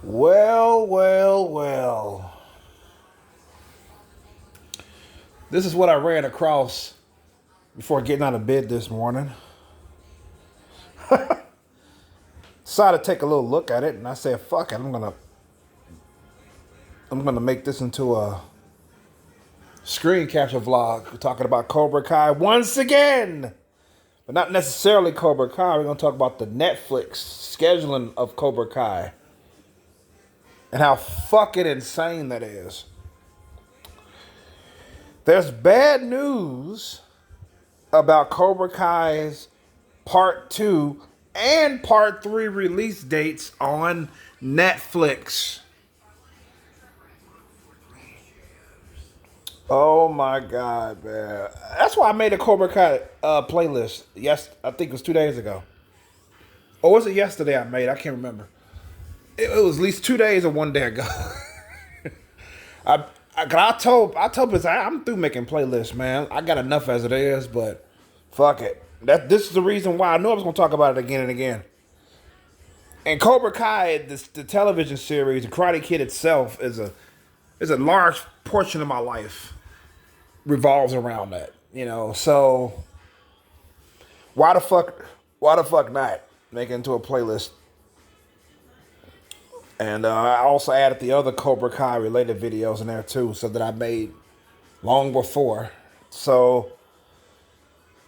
Well, well, well. This is what I ran across before getting out of bed this morning. Decided to take a little look at it, and I said, "Fuck it, I'm gonna make this into a screen capture vlog. We're talking about Cobra Kai once again, but not necessarily Cobra Kai. We're gonna talk about the Netflix scheduling of Cobra Kai and how fucking insane that is. There's bad news about Cobra Kai's Part 2 and Part 3 release dates on Netflix. Oh my God, man. That's why I made a Cobra Kai playlist. Yes, I think it was 2 days ago. Or was it yesterday I made? I can't remember. It was at least 2 days or one day ago. I told this I'm through making playlists, man. I got enough as it is, but fuck it. This is the reason why I knew I was gonna talk about it again and again. And Cobra Kai, the television series, the Karate Kid itself is a large portion of my life revolves around that. So why the fuck not make it into a playlist? And I also added the other Cobra Kai related videos in there too, so that I made long before. So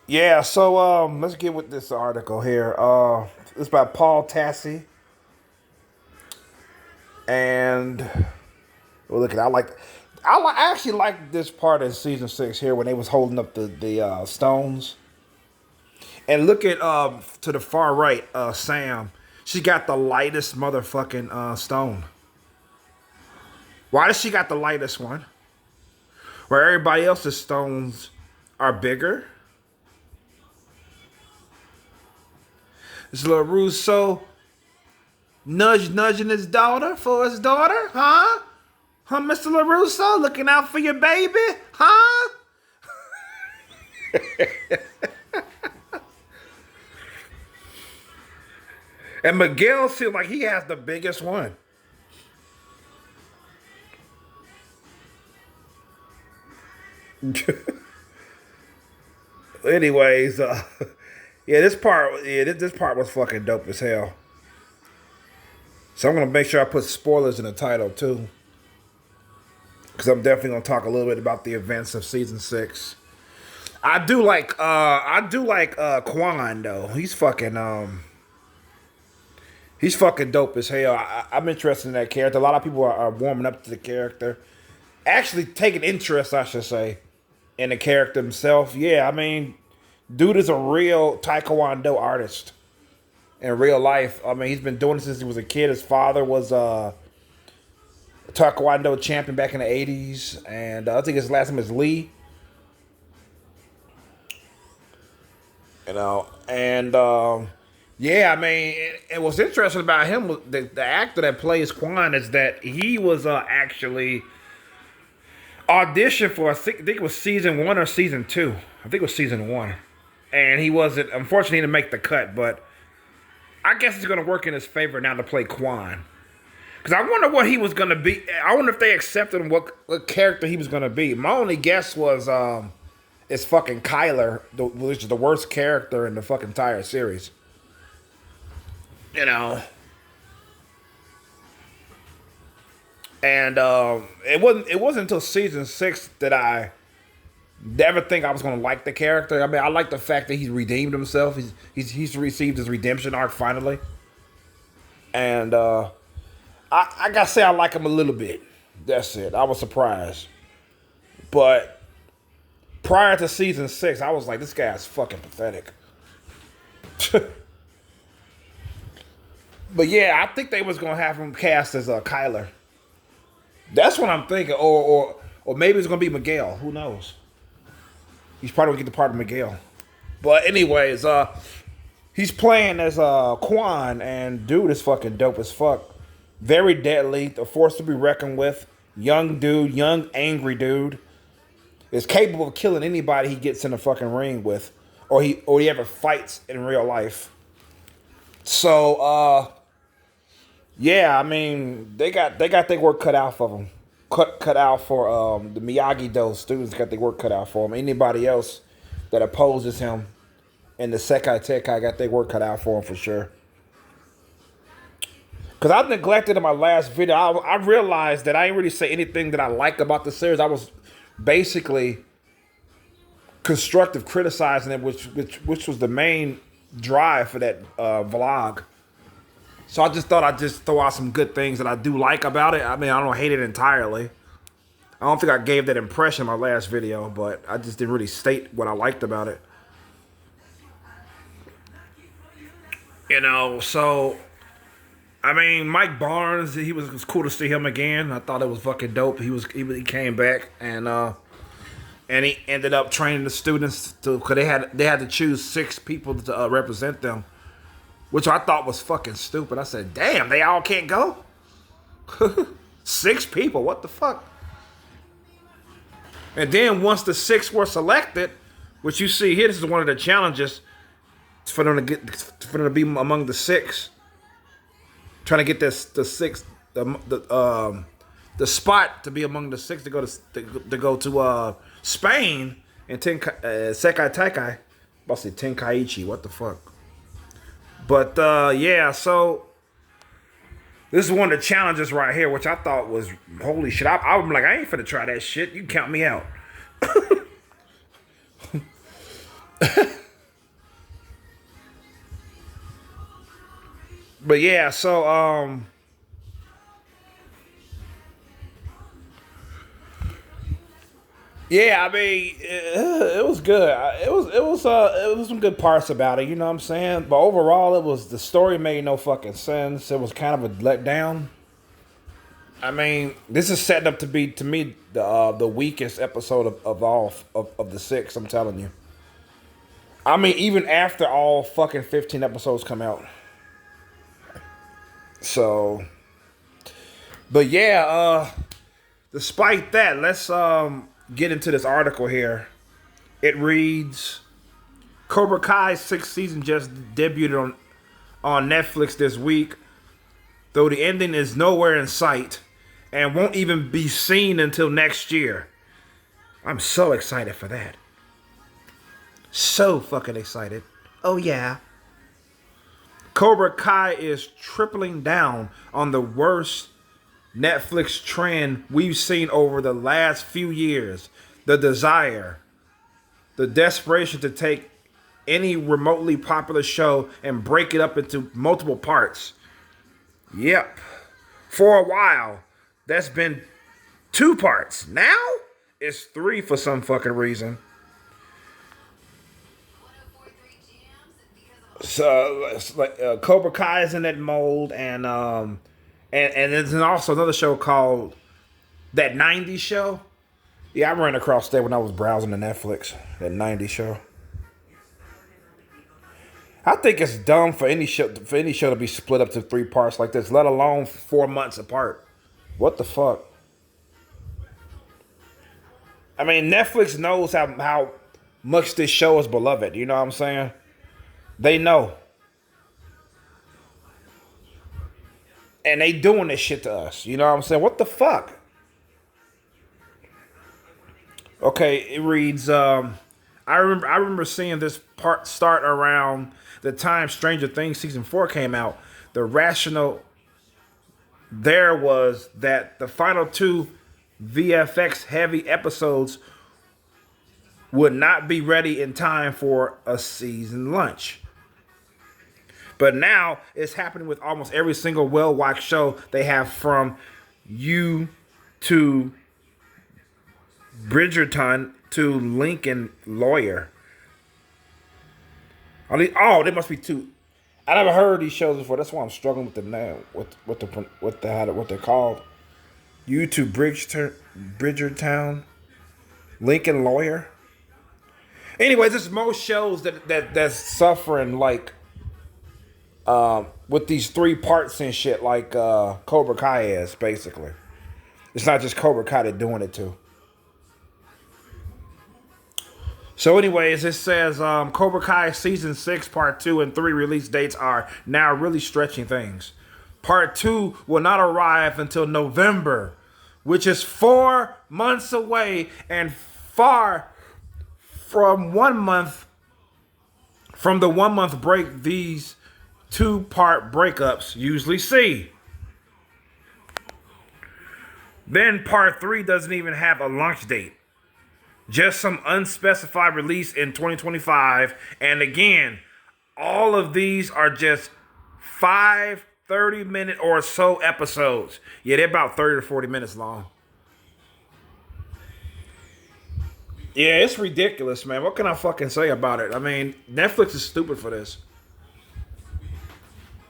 yeah, so let's get with this article here. It's by Paul Tassi, and well, look at I actually like this part of season 6 here when they was holding up the stones. And look at to the far right, Sam. She got the lightest motherfucking stone. Why does she got the lightest one? Where everybody else's stones are bigger? This little Russo nudging his daughter for his daughter, huh? Huh, Mr. LaRusso, looking out for your baby, huh? And Miguel seems like he has the biggest one. Anyways, this part was fucking dope as hell. So I'm gonna make sure I put spoilers in the title too, because I'm definitely gonna talk a little bit about the events of season 6. I do like Quan though. He's fucking dope as hell. I'm interested in that character. A lot of people are warming up to the character. Actually taking interest, I should say, in the character himself. Yeah, I mean, dude is a real Taekwondo artist in real life. I mean, he's been doing it since he was a kid. His father was a Taekwondo champion back in the 80s. And I think his last name is Lee. And yeah, I mean, and what's interesting about him, the actor that plays Quan, is that he was actually auditioned for, I think it was season 1 or season 2. I think it was season 1. And he wasn't, unfortunately, he didn't make the cut, but I guess it's going to work in his favor now to play Quan. Because I wonder what he was going to be. I wonder if they accepted him, what character he was going to be. My only guess was it's fucking Kyler, which is the worst character in the fucking entire series. And it wasn't until season 6 that I never think I was gonna like the character. I mean, I like the fact that he's redeemed himself. He's received his redemption arc finally. And I gotta say I like him a little bit. That's it. I was surprised. But prior to season 6, I was like, this guy's fucking pathetic. But yeah, I think they was gonna have him cast as Kyler. That's what I'm thinking, or maybe it's gonna be Miguel. Who knows? He's probably gonna get the part of Miguel. But anyways, he's playing as Quan, and dude is fucking dope as fuck. Very deadly, a force to be reckoned with. Young dude, young angry dude, is capable of killing anybody he gets in the fucking ring with, or he ever fights in real life. So Yeah, I mean they got their work cut out for them. Cut out for the Miyagi Do students got their work cut out for them. Anybody else that opposes him and the Sekai Tekai got their work cut out for them for sure. Because I neglected in my last video, I realized that I didn't really say anything that I liked about the series. I was basically constructive criticizing it, which was the main drive for that vlog. So I just thought I'd just throw out some good things that I do like about it. I mean, I don't hate it entirely. I don't think I gave that impression in my last video, but I just didn't really state what I liked about it. You know, so I mean, Mike Barnes, it was cool to see him again. I thought it was fucking dope. He came back and he ended up training the students because they had to choose 6 people to represent them, which I thought was fucking stupid. I said, damn, they all can't go? 6 people, what the fuck? And then once the 6 were selected, which you see here, this is one of the challenges for them to be among the 6. Trying to get the spot to be among the 6 to go to Spain and Sekai Taikai. I'm about to say Tenkaichi, what the fuck? But yeah, so this is one of the challenges right here, which I thought was holy shit. I'm like, I ain't finna try that shit. You can count me out. But yeah, so yeah, I mean, it was good. It was some good parts about it. You know what I'm saying? But overall, the story made no fucking sense. It was kind of a letdown. I mean, this is setting up to be, to me, the weakest episode of all of the 6. I'm telling you. I mean, even after all fucking 15 episodes come out. So, but yeah, despite that, let's get into this article here. It reads, Cobra Kai's 6th season just debuted on Netflix this week, though the ending is nowhere in sight and won't even be seen until next year. I'm so excited for that. So fucking excited. Oh yeah. Cobra Kai is tripling down on the worst Netflix trend we've seen over the last few years. The desire, the desperation to take any remotely popular show and break it up into multiple parts. Yep. For a while, that's been 2 parts. Now, it's 3 for some fucking reason. So it's like Cobra Kai is in that mold, and there's also another show called That 90s Show. Yeah, I ran across that when I was browsing the Netflix. That 90s show. I think it's dumb for any show to be split up to 3 parts like this, let alone 4 months apart. What the fuck? I mean, Netflix knows how much this show is beloved. You know what I'm saying? They know. And they doing this shit to us. You know what I'm saying? What the fuck? Okay, it reads, I remember seeing this part start around the time Stranger Things Season 4 came out. The rationale there was that the final 2 VFX heavy episodes would not be ready in time for a season lunch. But now it's happening with almost every single well-watched show they have, from You to Bridgerton to Lincoln Lawyer. There must be 2. I never heard these shows before. That's why I'm struggling with the name, what they're called. You to Bridgertown, Lincoln Lawyer. Anyways, there's most shows that's suffering like with these 3 parts and shit, like Cobra Kai is, basically. It's not just Cobra Kai that's doing it too. So anyways, it says Cobra Kai Season 6 Part 2 and 3 release dates are now really stretching things. Part 2 will not arrive until November, which is 4 months away and far from 1 month from the 1 month break these 2-part breakups usually see. Then part 3 doesn't even have a launch date. Just some unspecified release in 2025. And again, all of these are just 5 30-minute or so episodes. Yeah, they're about 30 to 40 minutes long. Yeah, it's ridiculous, man. What can I fucking say about it? I mean, Netflix is stupid for this.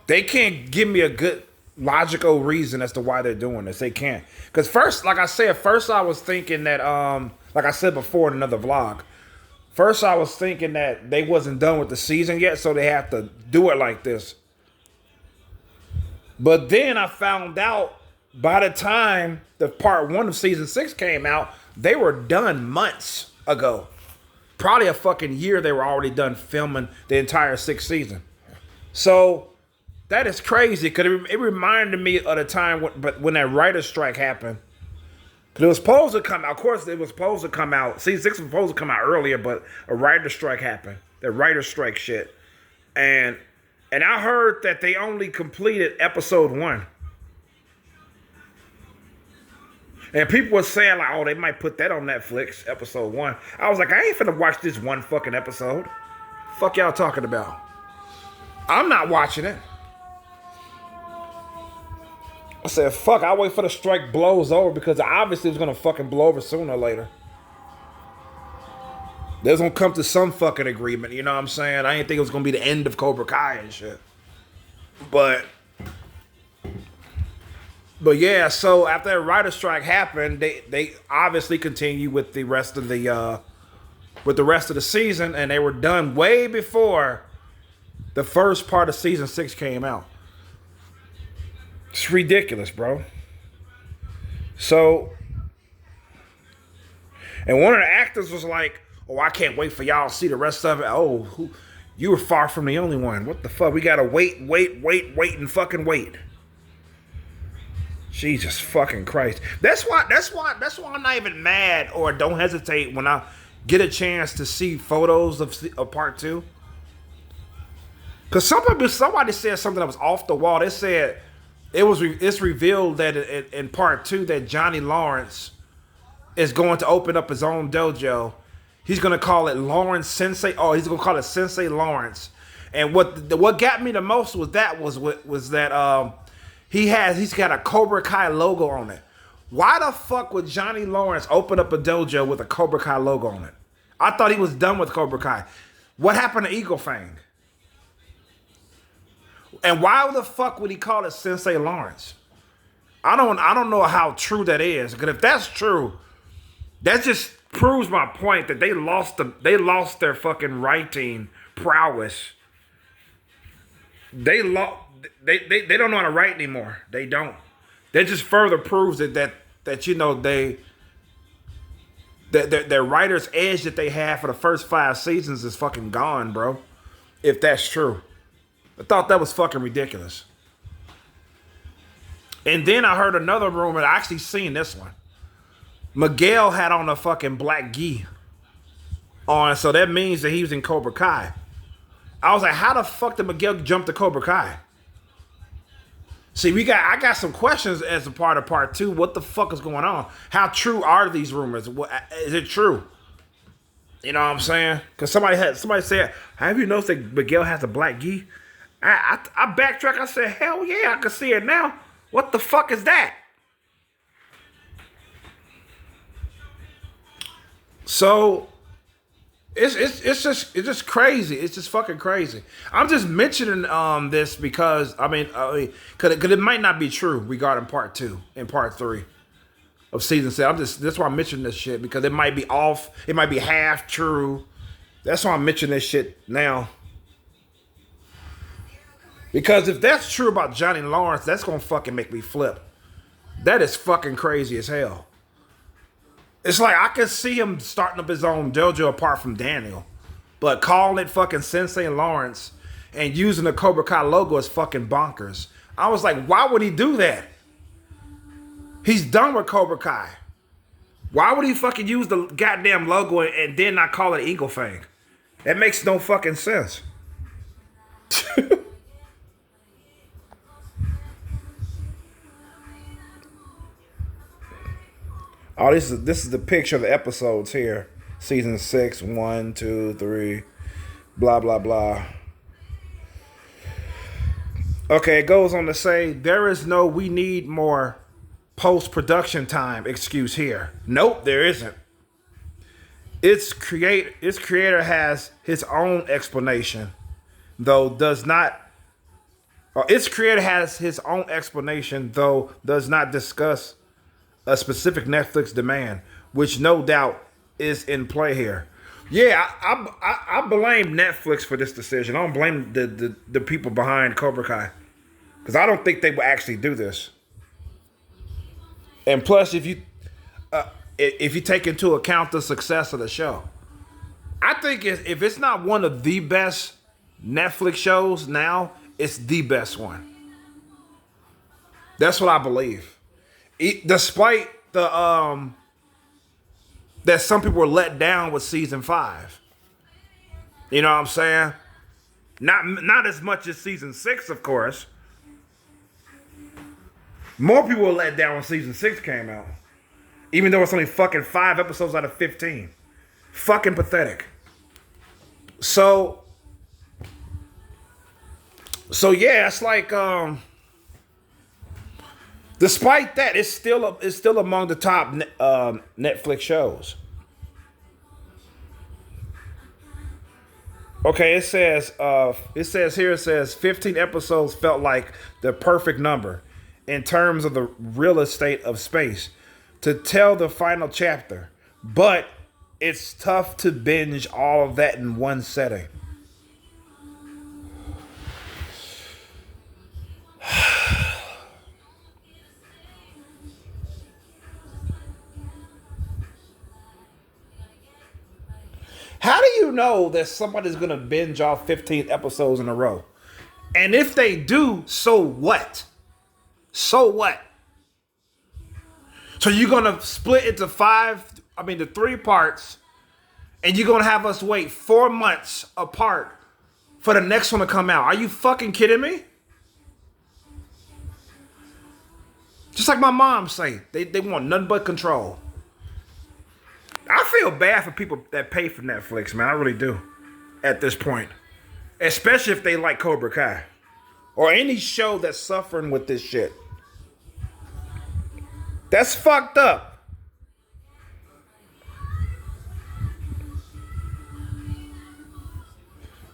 They can't give me a good logical reason as to why they're doing this. They can't. Because first, like I said, first I was thinking that, like I said before in another vlog, first I was thinking that they wasn't done with the season yet, so they have to do it like this. But then I found out by the time the part 1 of season 6 came out, they were done months ago. Probably a fucking year they were already done filming the entire 6th season. So that is crazy, because it reminded me of the time when that writer's strike happened. Because it was supposed to come out. Of course, it was supposed to come out. Season 6 was supposed to come out earlier, but a writer's strike happened. The writer's strike shit. And I heard that they only completed episode 1. And people were saying, like, oh, they might put that on Netflix, episode 1. I was like, I ain't finna watch this one fucking episode. Fuck y'all talking about? I'm not watching it. I said, fuck, I'll wait for the strike blows over, because obviously it's gonna fucking blow over sooner or later. There's gonna come to some fucking agreement, you know what I'm saying? I didn't think it was gonna be the end of Cobra Kai and shit. But yeah, so after that writer strike happened, they obviously continue with the rest of the season, and they were done way before the first part of season 6 came out. It's ridiculous, bro. So, and one of the actors was like, oh, I can't wait for y'all to see the rest of it. Oh, you were far from the only one. What the fuck? We gotta wait, and fucking wait. Jesus fucking Christ. That's why I'm not even mad or don't hesitate when I get a chance to see photos of part 2. Because somebody said something that was off the wall. They said it's revealed that in part 2 that Johnny Lawrence is going to open up his own dojo. He's gonna call it Lawrence Sensei. Oh, he's gonna call it Sensei Lawrence. And what got me the most was that he's got a Cobra Kai logo on it. Why the fuck would Johnny Lawrence open up a dojo with a Cobra Kai logo on it? I thought he was done with Cobra Kai. What happened to Eagle Fang? And why the fuck would he call it Sensei Lawrence? I don't know how true that is. Because if that's true, that just proves my point that they lost their fucking writing prowess. They don't know how to write anymore. They don't. That just further proves that you know their writer's edge that they had for the first 5 seasons is fucking gone, bro. If that's true. I thought that was fucking ridiculous. And then I heard another rumor. I actually seen this one. Miguel had on a fucking black gi on, so that means that he was in Cobra Kai. I was like, how the fuck did Miguel jump to Cobra Kai? See, I got some questions as a part of part 2. What the fuck is going on? How true are these rumors? Is it true? You know what I'm saying? Because somebody said, have you noticed that Miguel has a black gi? I backtrack. I said, hell yeah, I can see it now. What the fuck is that? So it's just crazy. It's just fucking crazy. I'm just mentioning this because cause it might not be true regarding part 2 and part 3 of season 7. That's why I'm mentioning this shit, because it might be off. It might be half true. That's why I'm mentioning this shit now. Because if that's true about Johnny Lawrence, that's gonna fucking make me flip. That is fucking crazy as hell. It's like I can see him starting up his own dojo apart from Daniel. But calling it fucking Sensei Lawrence and using the Cobra Kai logo is fucking bonkers. I was like, why would he do that? He's done with Cobra Kai. Why would he fucking use the goddamn logo and then not call it Eagle Fang? That makes no fucking sense. Oh, this is the picture of the episodes here. Season 6, 1, 2, 3, blah, blah, blah. Okay, it goes on to say, there is no we need more post-production time excuse here. Nope, there isn't. Its creator has his own explanation, though does not discuss a specific Netflix demand, which no doubt is in play here. Yeah, I blame Netflix for this decision. I don't blame the people behind Cobra Kai, because I don't think they would actually do this. And plus, if you take into account the success of the show, I think if it's not one of the best Netflix shows now, it's the best one. That's what I believe. Despite the that some people were let down with season 5. You know what I'm saying? Not as much as season 6, of course. More people were let down when season 6 came out. Even though it's only fucking 5 episodes out of 15. Fucking pathetic. So yeah, it's like despite that, it's still among the top Netflix shows. Okay, it says 15 episodes felt like the perfect number in terms of the real estate of space to tell the final chapter, but it's tough to binge all of that in one setting. How do you know that somebody's going to binge all 15 episodes in a row? And if they do, so what? So what? So you're going to split into 3 parts, and you're going to have us wait 4 months apart for the next one to come out. Are you fucking kidding me? Just like my mom say, they want nothing but control. I feel bad for people that pay for Netflix, man. I really do. At this point. Especially if they like Cobra Kai. Or any show that's suffering with this shit. That's fucked up.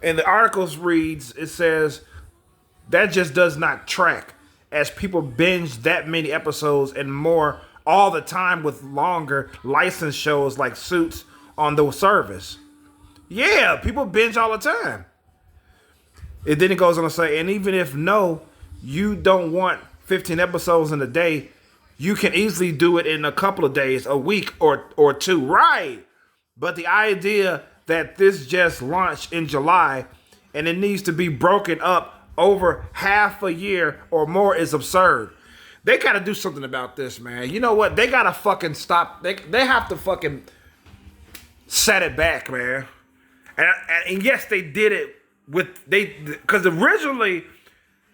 And the articles reads, it says, that just does not track, as people binge that many episodes and more all the time with longer licensed shows like Suits on the service. Yeah, people binge all the time. And then it goes on to say, and even if you don't want 15 episodes in a day, you can easily do it in a couple of days, a week or 2. Right. But the idea that this just launched in July and it needs to be broken up over half a year or more is absurd. They got to do something about this, man. You know what? They got to fucking stop. They have to fucking set it back, man. And yes, they did it because originally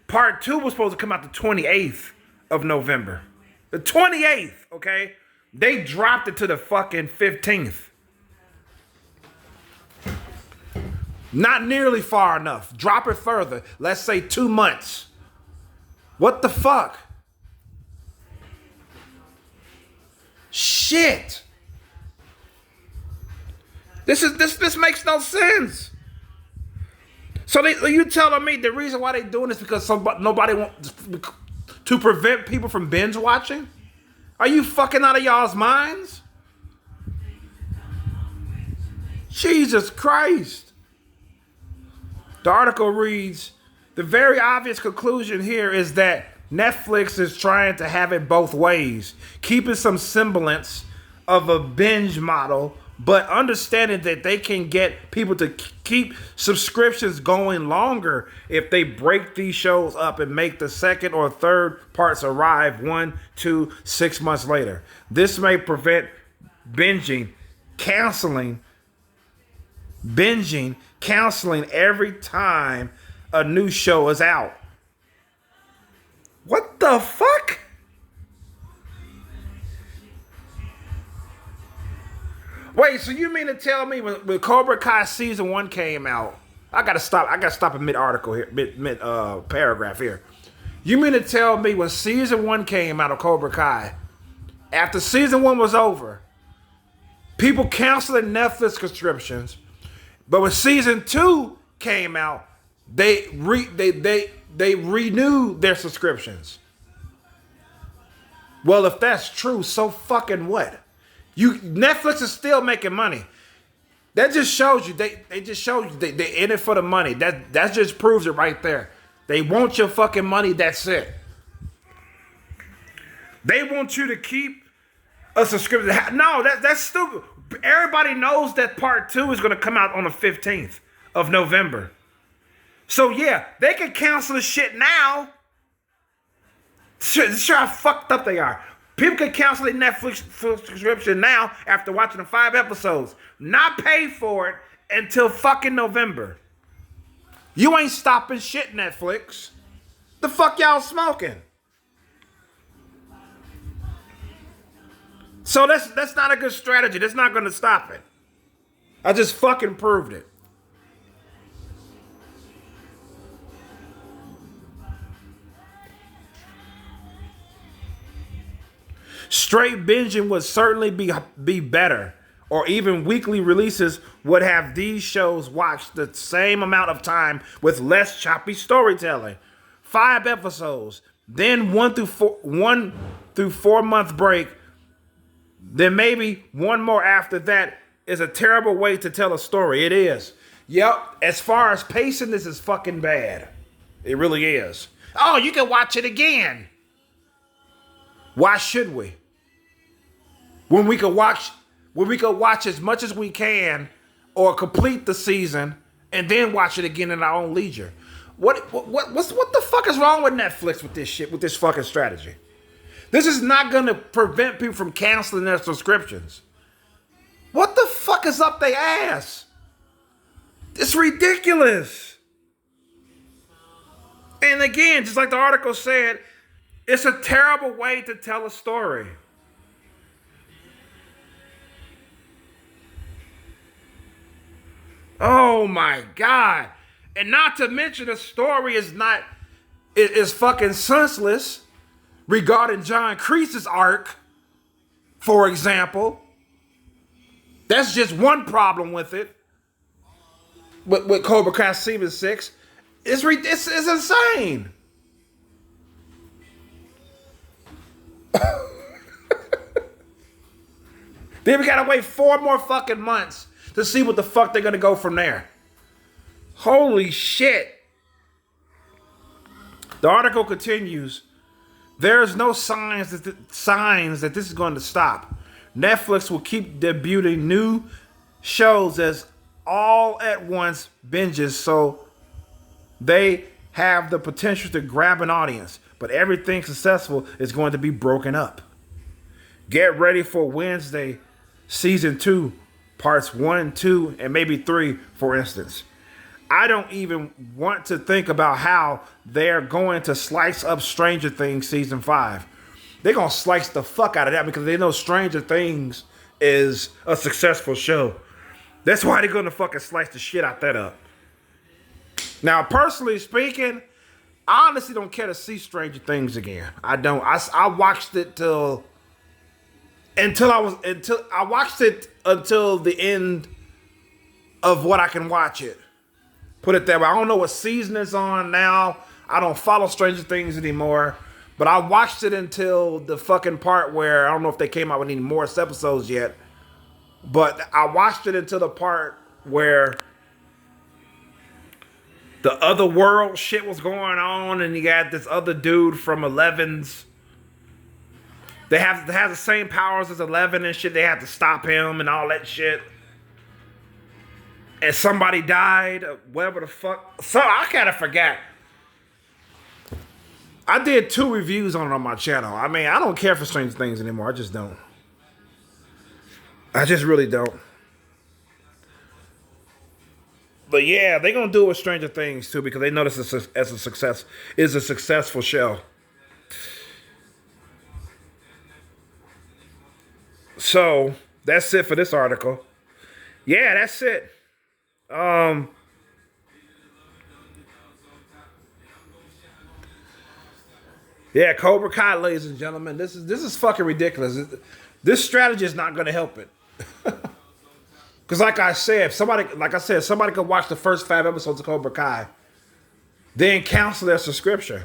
part 2 was supposed to come out the 28th of November. The 28th, okay? They dropped it to the fucking 15th. Not nearly far enough. Drop it further. Let's say 2 months. What the fuck? Shit. This makes no sense. So you telling me the reason why they doing this because nobody wants to prevent people from binge watching? Are you fucking out of y'all's minds? Jesus Christ. The article reads, the very obvious conclusion here is that Netflix is trying to have it both ways, keeping some semblance of a binge model but understanding that they can get people to keep subscriptions going longer if they break these shows up and make the second or third parts arrive 1, 2, 6 months later. This may prevent binging, canceling every time a new show is out. What the fuck? Wait, so you mean to tell me when Cobra Kai season 1 came out? I gotta stop a mid article here, mid paragraph here. You mean to tell me when season 1 came out of Cobra Kai, after season 1 was over, people canceling Netflix subscriptions, but when season 2 came out, they renewed their subscriptions? Well, if that's true, so fucking what? Netflix is still making money. That just shows you they in it for the money. That just proves it right there. They want your fucking money. That's it. They want you to keep a subscription. No, that's stupid. Everybody knows that part 2 is going to come out on the 15th of November. So yeah, they can cancel the shit now. Sure how fucked up they are. People can cancel their Netflix subscription now after watching the 5 episodes. Not pay for it until fucking November. You ain't stopping shit, Netflix. The fuck y'all smoking? So that's not a good strategy. That's not going to stop it. I just fucking proved it. Straight binging would certainly be better, or even weekly releases would have these shows watched the same amount of time with less choppy storytelling. 5 episodes, then 1 through 4 month break, then maybe one more after that is a terrible way to tell a story. It is. Yep, as far as pacing, this is fucking bad. It really is. Oh, you can watch it again. Why should we? When we could watch as much as we can, or complete the season and then watch it again in our own leisure. What the fuck is wrong with Netflix with this shit, with this fucking strategy? This is not gonna prevent people from canceling their subscriptions. What the fuck is up their ass? It's ridiculous. And again, just like the article said, it's a terrible way to tell a story. Oh my God. And not to mention the story is fucking senseless regarding John Kreese's arc, for example. That's just one problem with it. With Cobra Kai Season 6. It's insane. Then we gotta wait 4 more fucking months to see what the fuck they're gonna go from there. Holy shit. The article continues. There's no signs that this is going to stop. Netflix will keep debuting new shows as all at once binges, so they have the potential to grab an audience. But everything successful is going to be broken up. Get ready for Wednesday, Season 2, Parts 1, 2, and maybe 3, for instance. I don't even want to think about how they're going to slice up Stranger Things Season 5. They're going to slice the fuck out of that because they know Stranger Things is a successful show. That's why they're going to fucking slice the shit out that up. Now, personally speaking, I honestly don't care to see Stranger Things again. I don't. I watched it until the end of what I can watch it. Put it that way. I don't know what season it's on now. I don't follow Stranger Things anymore. But I watched it until the fucking part where, I don't know if they came out with any more episodes yet. But I watched it until the part where the other world shit was going on. And you got this other dude from 11's They have to have the same powers as 11 and shit. They have to stop him and all that shit. And somebody died, whatever the fuck. So I kind of forgot. I did 2 reviews on it on my channel. I mean, I don't care for Stranger Things anymore. I just don't. I just really don't. But yeah, they're gonna do it with Stranger Things too because they know this is a success. Is a successful show. So that's it for this article. Yeah, that's it. Yeah, Cobra Kai, ladies and gentlemen. This is fucking ridiculous. This strategy is not gonna help it. Because like I said, somebody could watch the first 5 episodes of Cobra Kai, then cancel their subscription,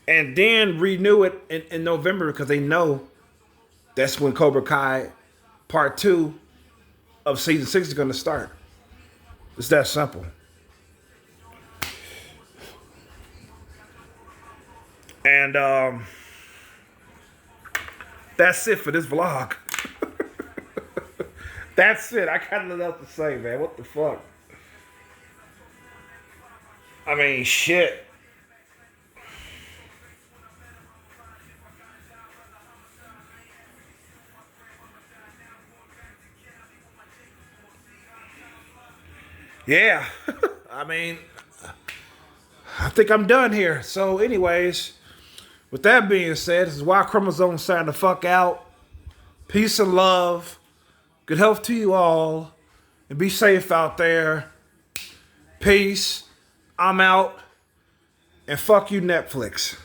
and then renew it in November because they know that's when Cobra Kai Part 2 of Season 6 is going to start. It's that simple. And that's it for this vlog. That's it. I got nothing else to say, man. What the fuck? I mean, shit. Yeah. I mean, I think I'm done here. So, anyways, with that being said, this is Y Chromosome signing the fuck out. Peace and love. Good health to you all. And be safe out there. Peace. I'm out. And fuck you, Netflix.